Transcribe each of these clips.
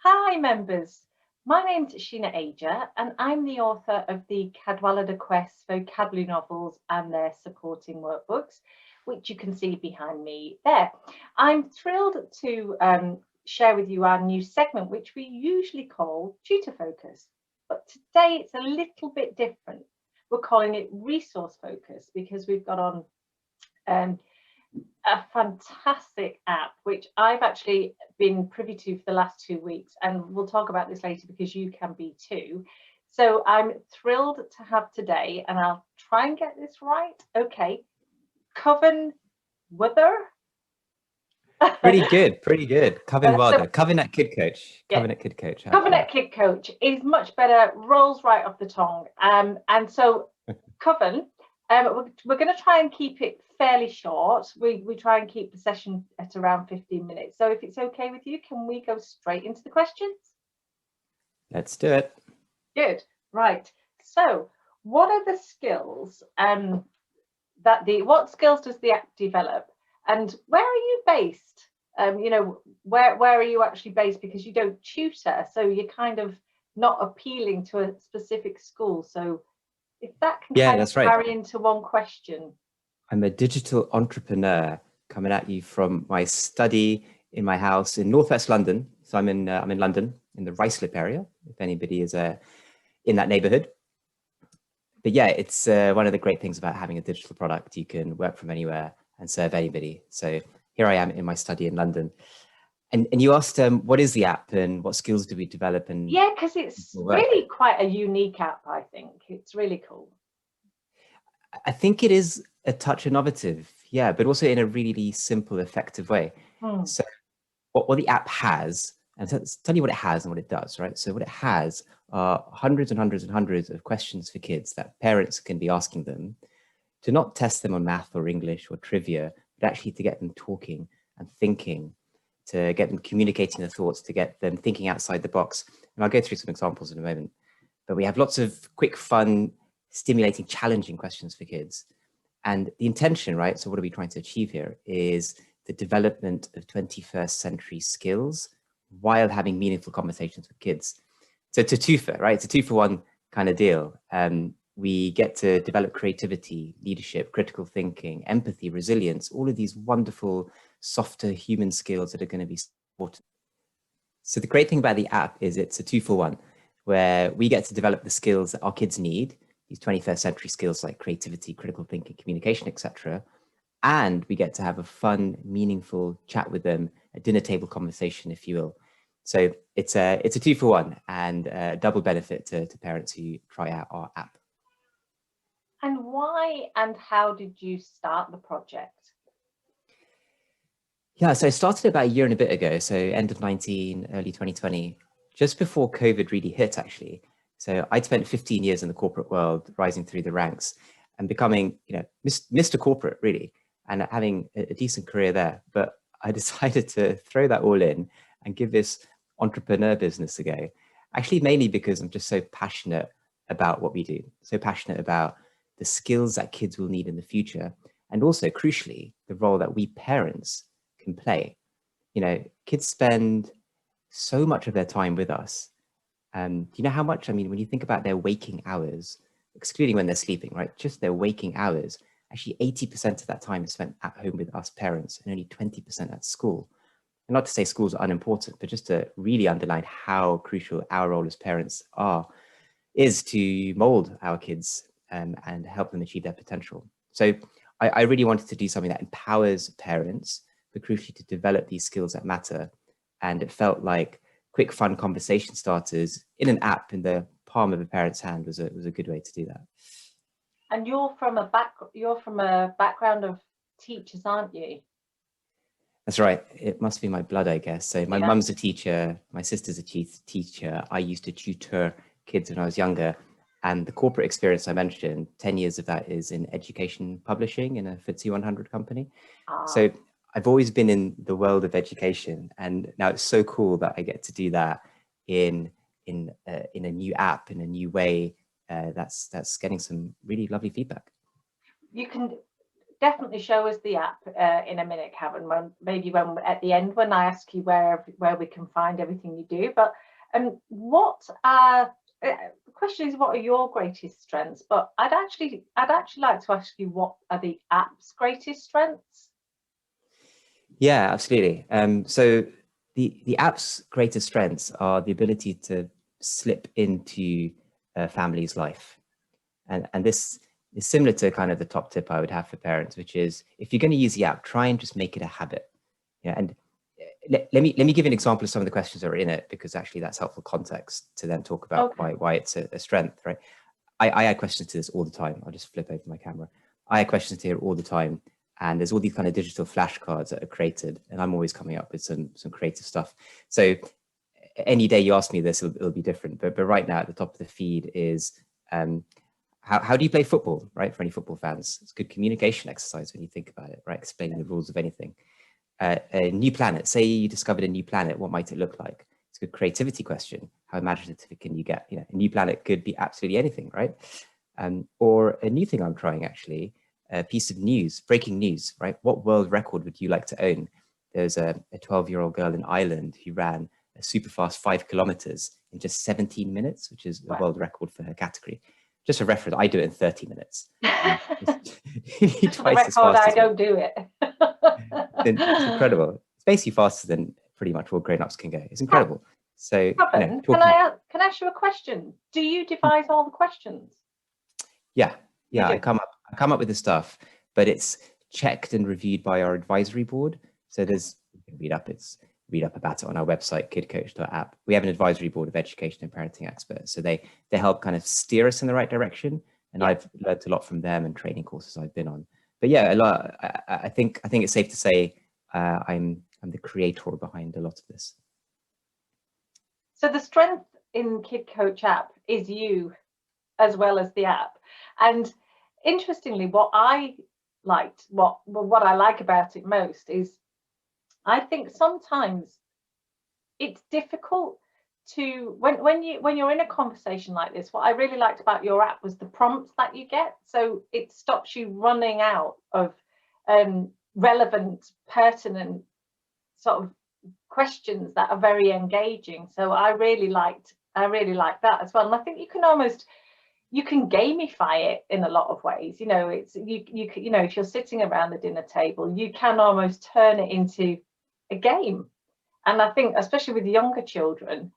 Hi members, my name's S.L.Ager and I'm the author of the Cadwaladr Quest vocabulary novels and their supporting workbooks, which you can see behind me there. I'm thrilled to share with you our new segment, which we usually call Tutor Focus, but today it's a little bit different. We're calling it Resource Focus because we've got on a fantastic app which I've actually been privy to for the last 2 weeks, and we'll talk about this later because you can be too. So I'm thrilled to have today, and I'll try and get this right. Okay, Kavin, Wadhar. Pretty good, pretty good. Kavin So, Wadhar, Kavin at KidCoach. yeah, Kavin at KidCoach. Kavin at KidCoach is much better, rolls right off the tongue. And so, Kavin, we're going to try and keep it fairly short. We try and keep the session at around 15 minutes. So if it's okay with you, can we go straight into the questions? Let's do it. Good. Right. So what are the skills what skills does the app develop, and where are you based? Where are you actually based, because you don't tutor, so you're kind of not appealing to a specific school. So if that can kind of carry into one question. I'm a digital entrepreneur coming at you from my study in my house in northwest London. So I'm in London, in the Ruislip area, if anybody is in that neighborhood. But yeah, it's one of the great things about having a digital product. You can work from anywhere and serve anybody. So here I am in my study in London. And you asked, what is the app and what skills do we develop? And yeah, because it's really quite a unique app. I think it's really cool. I think it is a touch innovative, yeah, but also in a really simple, effective way. So what the app has, and tell you what it has and what it does, right? So what it has are hundreds and hundreds and hundreds of questions for kids that parents can be asking them, to not test them on math or English or trivia, but actually to get them talking and thinking, to get them communicating their thoughts, to get them thinking outside the box. And I'll go through some examples in a moment. But we have lots of quick, fun, stimulating, challenging questions for kids. And the intention, right? So what are we trying to achieve here is the development of 21st century skills while having meaningful conversations with kids. So it's a twofer, right? It's a 2-for-1 kind of deal. We get to develop creativity, leadership, critical thinking, empathy, resilience, all of these wonderful, softer human skills that are going to be important. So the great thing about the app is it's a 2-for-1, where we get to develop the skills that our kids need, these 21st century skills like creativity, critical thinking, communication, etc. And we get to have a fun, meaningful chat with them, a dinner table conversation, if you will. So it's a 2-for-1 and a double benefit to parents who try out our app. And why and how did you start the project? Yeah, so I started about a year and a bit ago, so end of 19, early 2020, just before COVID really hit, actually. So I'd spent 15 years in the corporate world, rising through the ranks and becoming, Mr. Corporate, really, and having a decent career there. But I decided to throw that all in and give this entrepreneur business a go, actually mainly because I'm just so passionate about what we do, so passionate about the skills that kids will need in the future, and also, crucially, the role that we parents can play. Kids spend so much of their time with us. Do you know how much? I mean, when you think about their waking hours, excluding when they're sleeping, right? Just their waking hours, actually 80% of that time is spent at home with us parents and only 20% at school. And not to say schools are unimportant, but just to really underline how crucial our role as parents is to mold our kids and help them achieve their potential. So I really wanted to do something that empowers parents, but crucially to develop these skills that matter. And it felt like quick, fun conversation starters in an app in the palm of a parent's hand was a good way to do that. And you're from a background of teachers, aren't you? That's right. It must be my blood, I guess. So my mum's a teacher, my sister's a teacher. I used to tutor kids when I was younger. And the corporate experience I mentioned, 10 years of that is in education publishing in a FTSE 100 company. So I've always been in the world of education, and now it's so cool that I get to do that in a new app, in a new way. That's getting some really lovely feedback. You can definitely show us the app in a minute, Kavin, when at the end when I ask you where we can find everything you do. But what are the question is, what are your greatest strengths? But I'd actually like to ask you, what are the app's greatest strengths? Yeah, absolutely. So the app's greatest strengths are the ability to slip into a family's life. And this is similar to kind of the top tip I would have for parents, which is if you're going to use the app, try and just make it a habit. Yeah, and let me give you an example of some of the questions that are in it, because actually that's helpful context to then talk about why it's a strength, right? I add questions to this all the time. I'll just flip over my camera. I add questions to here all the time. And there's all these kind of digital flashcards that are created, and I'm always coming up with some creative stuff. So any day you ask me this, it'll be different. But right now at the top of the feed is how do you play football, right? For any football fans, it's good communication exercise when you think about it, right? Explaining the rules of anything. A new planet, say you discovered a new planet, what might it look like? It's a good creativity question. How imaginative can you get? You know, a new planet could be absolutely anything, right? Or a new thing I'm trying, actually, a piece of news, breaking news, right? What world record would you like to own? There's a 12-year-old girl in Ireland who ran a super fast 5 kilometers in just 17 minutes, which is a world record for her category. Just for reference, I do it in 30 minutes. Twice as fast. I don't do it. It's incredible. It's basically faster than pretty much all grown-ups can go. It's incredible. So, Kavin, can I ask you a question? Do you devise all the questions? Yeah. I come up with the stuff, but it's checked and reviewed by our advisory board. So there's, you can read up about it on our website, KidCoachApp. We have an advisory board of education and parenting experts. So they help kind of steer us in the right direction. And I've learned a lot from them and training courses I've been on. But yeah, I think it's safe to say I'm the creator behind a lot of this. So the strength in KidCoachApp is you, as well as the app. And interestingly, what I like about it most is, I think sometimes it's difficult to when you're in a conversation like this. What I really liked about your app was the prompts that you get, so it stops you running out of relevant, pertinent sort of questions that are very engaging. So I really liked that as well. And I think you can gamify it in a lot of ways. You know, it's you know, if you're sitting around the dinner table, you can almost turn it into a game. And I think, especially with younger children,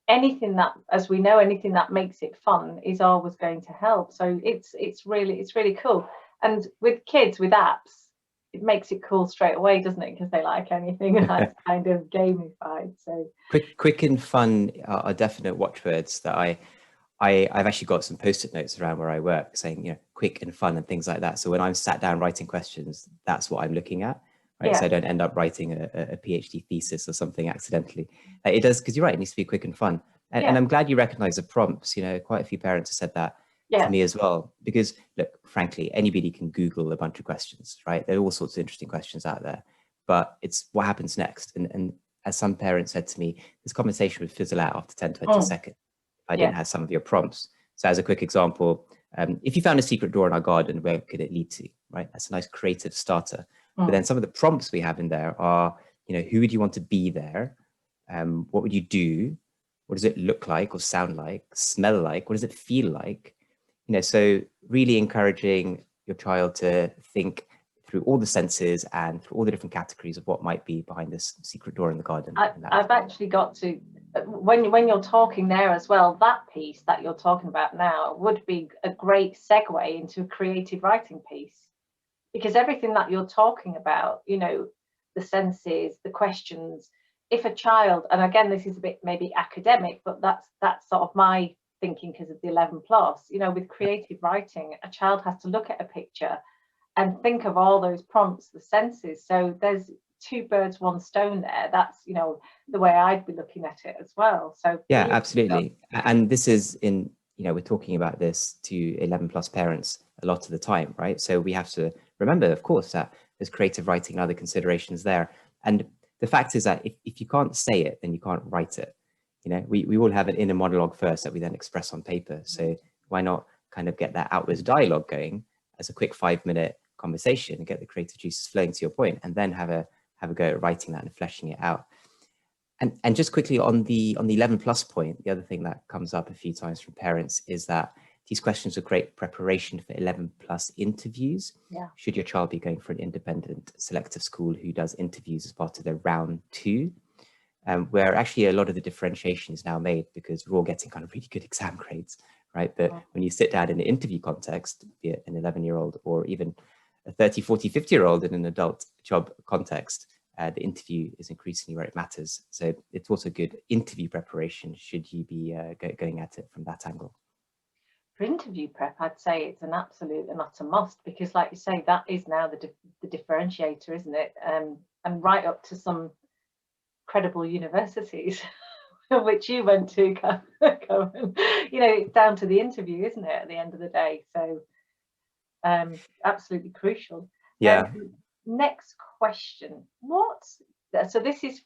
anything that makes it fun is always going to help. So it's really cool. And with kids, with apps, it makes it cool straight away, doesn't it? Because they like anything that's kind of gamified. So quick and fun are definite watchwords that I've actually got some post-it notes around where I work saying, you know, quick and fun and things like that. So when I'm sat down writing questions, that's what I'm looking at. Right? So I don't end up writing a PhD thesis or something accidentally. It does, because you're right, it needs to be quick and fun. And I'm glad you recognize the prompts. You know, quite a few parents have said that to me as well, because look, frankly, anybody can Google a bunch of questions, right? There are all sorts of interesting questions out there, but it's what happens next. And as some parents said to me, this conversation would fizzle out after 10, 20 seconds if I didn't have some of your prompts. So as a quick example, if you found a secret door in our garden, where could it lead to, right? That's a nice creative starter. But then some of the prompts we have in there are, you know, who would you want to be there? What would you do? What does it look like or sound like, smell like? What does it feel like? You know, so really encouraging your child to think through all the senses and through all the different categories of what might be behind this secret door in the garden. I've actually got to, when you're talking there as well, that piece that you're talking about now would be a great segue into a creative writing piece. Because everything that you're talking about, you know, the senses, the questions, if a child, and again, this is a bit maybe academic, but that's sort of my thinking because of the 11 plus, you know, with creative writing, a child has to look at a picture and think of all those prompts, the senses. So there's 2 birds, 1 stone there. That's, you know, the way I'd be looking at it as well. So yeah, absolutely. And this is in, you know, we're talking about this to 11 plus parents a lot of the time, right? So we have to remember, of course, that there's creative writing and other considerations there. And the fact is that if you can't say it, then you can't write it. You know, we all have an inner monologue first that we then express on paper. So why not kind of get that outwards dialogue going as a quick 5-minute conversation and get the creative juices flowing, to your point, and then have a go at writing that and fleshing it out. And just quickly on the 11 plus point, the other thing that comes up a few times from parents is that these questions are great preparation for 11 plus interviews. Yeah. Should your child be going for an independent selective school who does interviews as part of their round 2, where actually a lot of the differentiation is now made because we're all getting kind of really good exam grades, right? But when you sit down in an interview context, be it an 11-year-old or even a 30, 40, 50-year-old in an adult job context, the interview is increasingly where it matters. So it's also good interview preparation should you be going at it from that angle. For interview prep, I'd say it's an absolute and utter must, because like you say, that is now the differentiator, isn't it? And right up to some credible universities, which you went to, Kavin. You know, it's down to the interview, isn't it, at the end of the day? So absolutely crucial. Yeah. Next question. So this is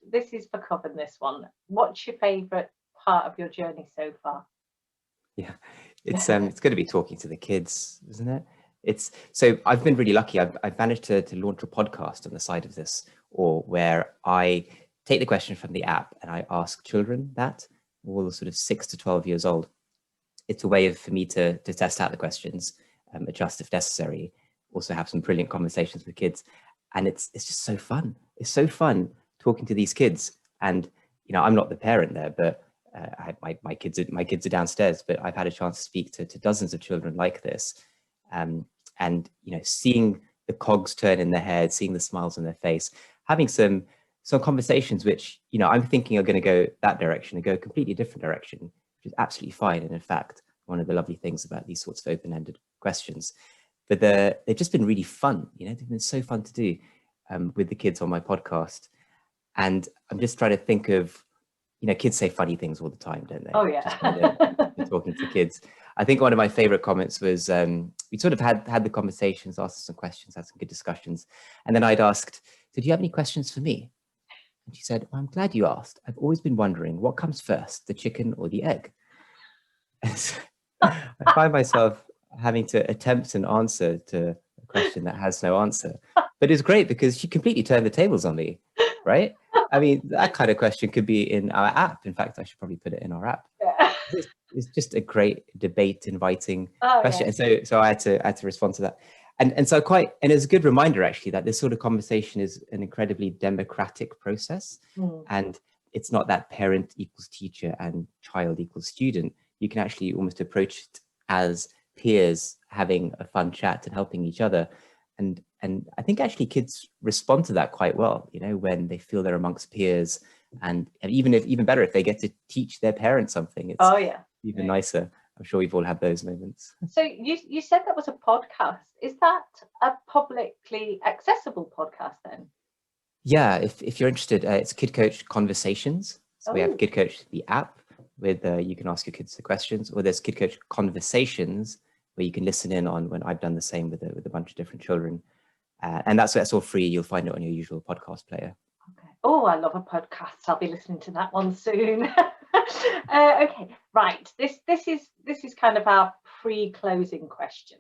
for Kavin, this one. What's your favourite part of your journey so far? Yeah, it's going to be talking to the kids, isn't it? So I've been really lucky. I've managed to launch a podcast on the side of this, or where I take the question from the app and I ask children that, all sort of 6 to 12 years old. It's a way for me to test out the questions, adjust if necessary, also have some brilliant conversations with kids. And it's just so fun. It's so fun talking to these kids. And, you know, I'm not the parent there, but my kids are downstairs, but I've had a chance to speak to dozens of children like this. And, you know, seeing the cogs turn in their head, seeing the smiles on their face, having some conversations which, you know, I'm thinking are going to go that direction and go a completely different direction, which is absolutely fine. And in fact, one of the lovely things about these sorts of open-ended questions. But they've just been really fun. You know, they've been so fun to do with the kids on my podcast. And I'm just trying to think of, you know, kids say funny things all the time, don't they? Oh, yeah. Just when they're talking to kids. I think one of my favorite comments was we sort of had the conversations, asked some questions, had some good discussions. And then I'd asked, so do you have any questions for me? And she said, well, I'm glad you asked. I've always been wondering what comes first, the chicken or the egg? And so I find myself having to attempt an answer to a question that has no answer. But it's great because she completely turned the tables on me, right? I mean, that kind of question could be in our app. In fact, I should probably put it in our app. Yeah. It's just a great debate inviting question. Yeah. And so I had to respond to that. And so and it's a good reminder actually that this sort of conversation is an incredibly democratic process. And it's not that parent equals teacher and child equals student. You can actually almost approach it as peers having a fun chat and helping each other. And I think actually kids respond to that quite well, you know, when they feel they're amongst peers, and even better if they get to teach their parents something. It's even nicer. I'm sure we've all had those moments. So you said that was a podcast. Is that a publicly accessible podcast then? Yeah, if you're interested, it's KidCoach Conversations. So we have KidCoach, the app, with you can ask your kids the questions, or there's KidCoach Conversations, where you can listen in on when I've done the same with a bunch of different children. And that's all free. You'll find it on your usual podcast player. Okay. Oh, I love a podcast. I'll be listening to that one soon. Okay, right. This is kind of our pre-closing question,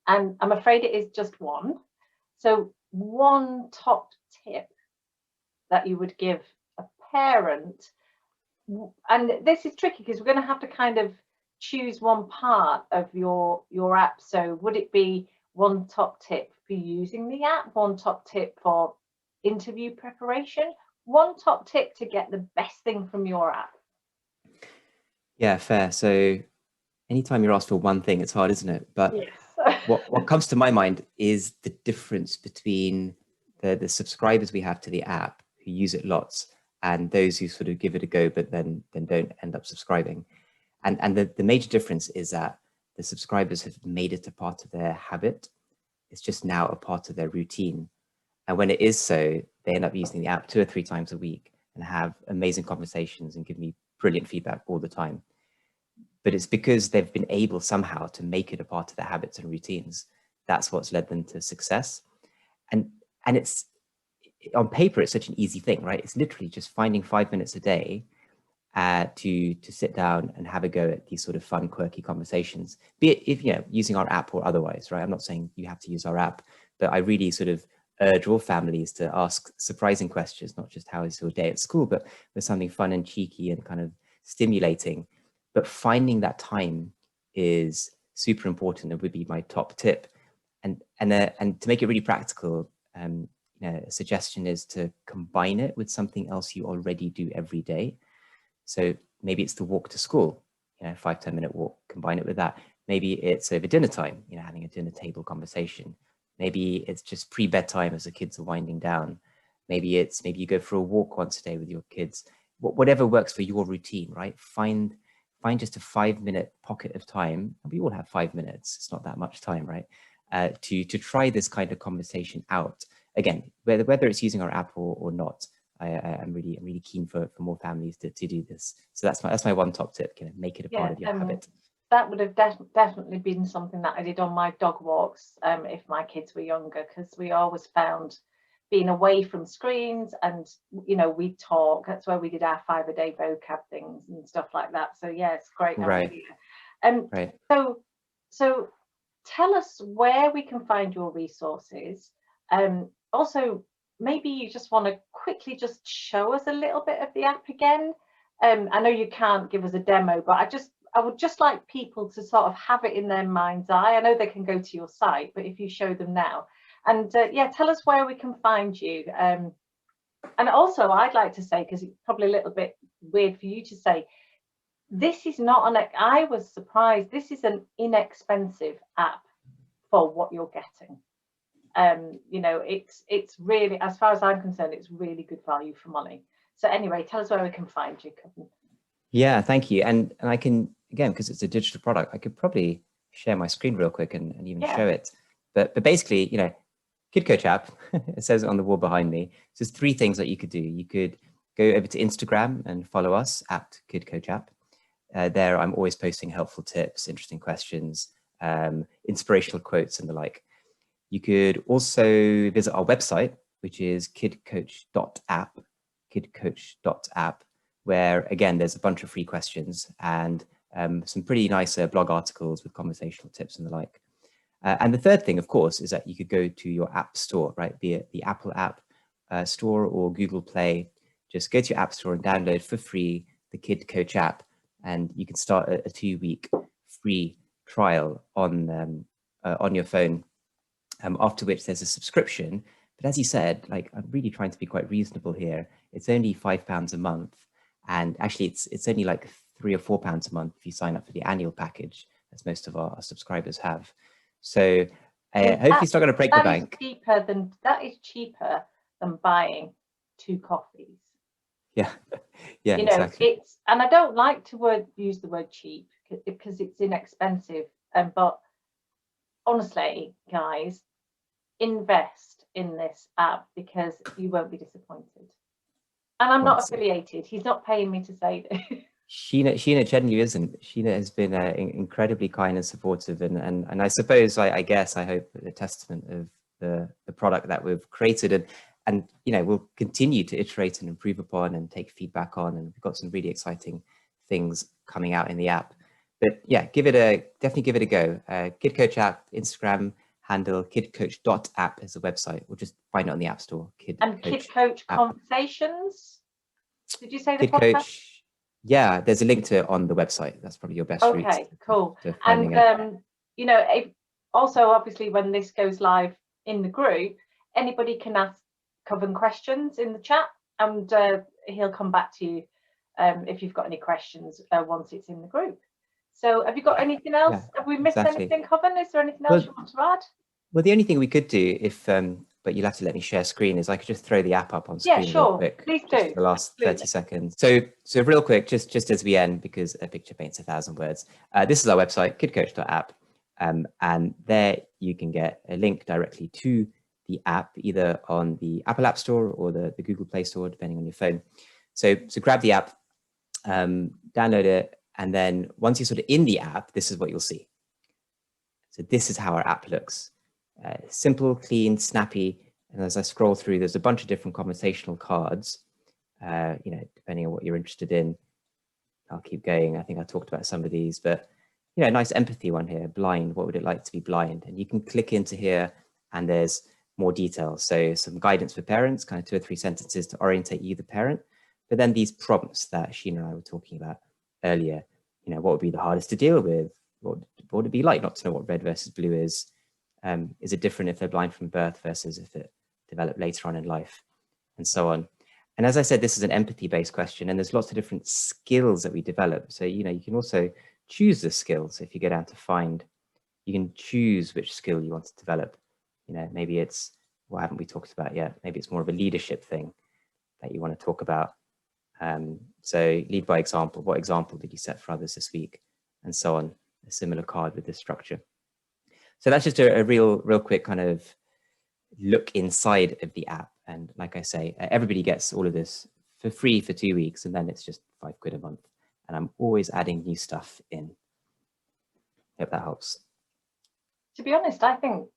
and I'm afraid it is just one. So, one top tip that you would give a parent, and this is tricky because we're going to have to kind of choose one part of your app. So, would it be one top tip for using the app, one top tip for interview preparation, one top tip to get the best thing from your app? Yeah, fair. So anytime you're asked for one thing, it's hard, isn't it? But yes. what comes to my mind is the difference between the subscribers we have to the app who use it lots and those who sort of give it a go but then don't end up subscribing. And the major difference is that the subscribers have made it a part of their habit. It's just now a part of their routine. And when it is so, they end up using the app 2 or 3 times a week and have amazing conversations and give me brilliant feedback all the time. But it's because they've been able somehow to make it a part of their habits and routines. That's what's led them to success. And it's, on paper, it's such an easy thing, right? It's literally just finding 5 minutes a day to sit down and have a go at these sort of fun, quirky conversations, be it if, you know, using our app or otherwise, right? I'm not saying you have to use our app, but I really sort of urge all families to ask surprising questions, not just how is your day at school, but there's something fun and cheeky and kind of stimulating. But finding that time is super important and would be my top tip. And to make it really practical, a suggestion is to combine it with something else you already do every day. So maybe it's the walk to school, 5-10 minute walk, combine it with that. Maybe it's over dinner time, having a dinner table conversation. Maybe it's just pre-bedtime as the kids are winding down. Maybe you go for a walk once a day with your kids. Whatever works for your routine, right? Find just a 5-minute pocket of time. And we all have 5 minutes. It's not that much time, right? To try this kind of conversation out. Again, whether it's using our app or not, I'm really keen for more families to do this. So that's my one top tip. Make it a part of your habit. That would have definitely been something that I did on my dog walks if my kids were younger, because we always found being away from screens and we talk. That's where we did our 5-a-day vocab things and stuff like that. So yeah, it's great. Right. Right. So tell us where we can find your resources. Also, maybe you just want to quickly just show us a little bit of the app again. I know you can't give us a demo, but I would just like people to sort of have it in their mind's eye. I know they can go to your site, but if you show them now, and yeah, tell us where we can find you. And also, I'd like to say, because it's probably a little bit weird for you to say, this is not I was surprised. This is an inexpensive app for what you're getting. It's really, as far as I'm concerned, it's really good value for money. So anyway, tell us where we can find you, Kavin. Yeah, thank you. And I can, again, because it's a digital product, I could probably share my screen real quick and even show it. But basically, KidCoachApp, it says it on the wall behind me. So there's 3 things that you could do. You could go over to Instagram and follow us at KidCoachApp. There, I'm always posting helpful tips, interesting questions, inspirational quotes and the like. You could also visit our website, which is KidCoach.app, KidCoach.app, where again, there's a bunch of free questions and some pretty nice blog articles with conversational tips and the like. And the third thing, of course, is that you could go to your app store, right? Be it the Apple app store or Google Play. Just go to your app store and download for free the KidCoach app, and you can start a 2-week free trial on your phone. After which there's a subscription. But as you said, I'm really trying to be quite reasonable here. It's only £5 a month. And actually it's only like £3 or £4 a month if you sign up for the annual package, as most of our subscribers have. So hopefully it's not going to break the bank. That is cheaper than buying 2 coffees. Yeah, yeah, exactly. And I don't like to use the word cheap because it's inexpensive. But honestly, guys, invest in this app because you won't be disappointed. And I'm not affiliated. He's not paying me to say this. Sheena genuinely isn't. Sheena has been incredibly kind and supportive, and I suppose I hope a testament of the product that we've created, and we'll continue to iterate and improve upon and take feedback on, and we've got some really exciting things coming out in the app. But yeah, definitely give it a go. KidCoachApp, Instagram handle, KidCoach.app is the website. We'll just find it on the App Store. KidCoach Conversations. Did you say the KidCoach? Yeah, there's a link to it on the website. That's probably your best route. Okay, cool. And also obviously when this goes live in the group, anybody can ask Kavin questions in the chat, and he'll come back to you if you've got any questions once it's in the group. So have you got anything else? Yeah, have we missed anything, Kavin? Is there anything else you want to add? Well, the only thing we could do, but you'll have to let me share screen, is I could just throw the app up on screen real quick. Please do. For the last 30 seconds. So real quick, just as we end, because a picture paints 1,000 words. This is our website, KidCoach.app, and there you can get a link directly to the app, either on the Apple App Store or the Google Play Store, depending on your phone. So grab the app, download it, and then once you're sort of in the app, this is what you'll see. So this is how our app looks. Simple, clean, snappy. And as I scroll through, there's a bunch of different conversational cards, depending on what you're interested in. I'll keep going. I think I talked about some of these, but nice empathy one here. Blind, what would it like to be blind? And you can click into here, and there's more detail. So some guidance for parents, kind of 2 or 3 sentences to orientate you, the parent. But then these prompts that Sheena and I were talking about earlier, you know, what would be the hardest to deal with? What would it be like not to know what red versus blue is? Is it different if they're blind from birth versus if it developed later on in life, and so on? And as I said, this is an empathy-based question, and there's lots of different skills that we develop. So, you know, you can also choose the skills. If you go down to find, you can choose which skill you want to develop. You know, maybe it's, what haven't we talked about yet? Maybe it's more of a leadership thing that you want to talk about. So lead by example. What example did you set for others this week? And so on. A similar card with this structure. So that's just a real quick kind of look inside of the app. And like I say, everybody gets all of this for free for 2 weeks, and then it's just £5 a month. And I'm always adding new stuff in. Hope that helps. To be honest, I think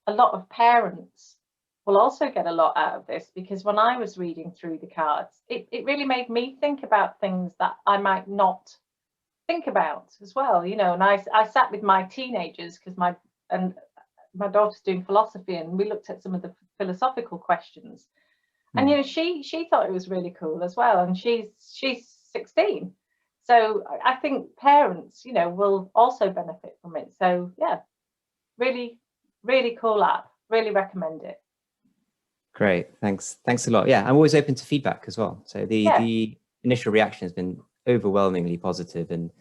a lot of parents will also get a lot out of this, because when I was reading through the cards, it really made me think about things that I might not think about as well, you know. And I sat with my teenagers, because my daughter's doing philosophy, and we looked at some of the philosophical questions. And you know, she thought it was really cool as well, and she's 16. So I think parents, you know, will also benefit from it. So yeah, really cool app, really recommend it. Great, thanks a lot. Yeah, I'm always open to feedback as well. So the initial reaction has been overwhelmingly positive and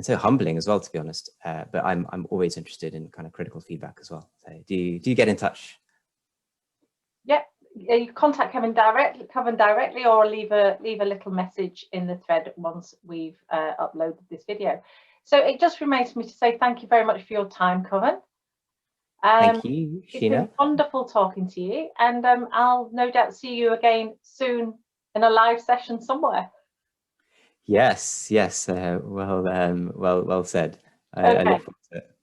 so humbling as well, to be honest. But I'm always interested in kind of critical feedback as well. So do get in touch. Yeah, you contact Kavin directly, or leave a little message in the thread once we've uploaded this video. So it just remains for me to say thank you very much for your time, Kavin. Thank you, Sheena. It's been wonderful talking to you, and I'll no doubt see you again soon in a live session somewhere. Yes. Well said. Okay. I look forward to it.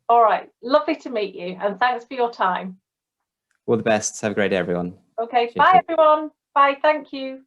All right, lovely to meet you, and thanks for your time. All the best. Have a great day, everyone. Okay, bye everyone. Bye, thank you.